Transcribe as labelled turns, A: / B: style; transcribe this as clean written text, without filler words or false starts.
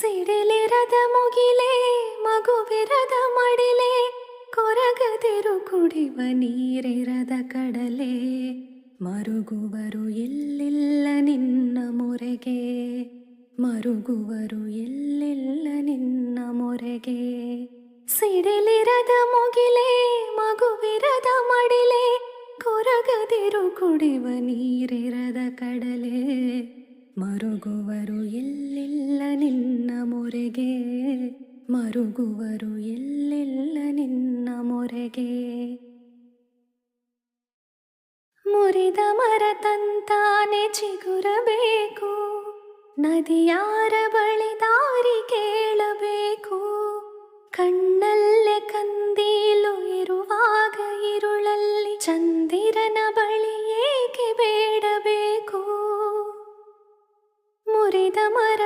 A: ಸಿಡಿಲಿರದ ಮುಗಿಲೇ ಮಗುವಿರದ ಮಡಿಲೆ, ಕೊರಗದಿರು ಕುಡಿವ ನೀರಿರದ ಕಡಲೆ, ಮರುಗುವರು ಎಲ್ಲಿಲ್ಲ ನಿನ್ನ ಮೊರೆಗೆ, ಮರುಗುವರು ಎಲ್ಲಿಲ್ಲ ನಿನ್ನ ಮೊರೆಗೆ. ಸಿಡಿಲಿರದ ಮುಗಿಲೇ ಮಗುವಿರದ ಮಡಿಲೆ, ಕೊರಗದಿರು ಕುಡಿವ ನೀರಿರದ ಕಡಲೆ, ಮರುಗುವರು ಎಲ್ಲಿಲ್ಲ ನಿನ್ನ ಮೊರೆಗೆ, ಮರುಗುವರು ಎಲ್ಲಿಲ್ಲ ನಿನ್ನ ಮೊರೆಗೆ. ಮುರಿದ ಮರ ತಂತಾನೆ ಚಿಗುರಬೇಕು, ನದಿಯಾರ ಬಳಿ ದಾರಿ ಕೇಳಬೇಕು, ಕಣ್ಣಲ್ಲೇ ಕಂದೀಲು ಇರುವಾಗ ഇരുಳಲ್ಲಿ ಚಂದಿರನ ಬಳಿ ಏಕೆ ಬೇಡಬೇಕು. ಮುರಿದ ಮರ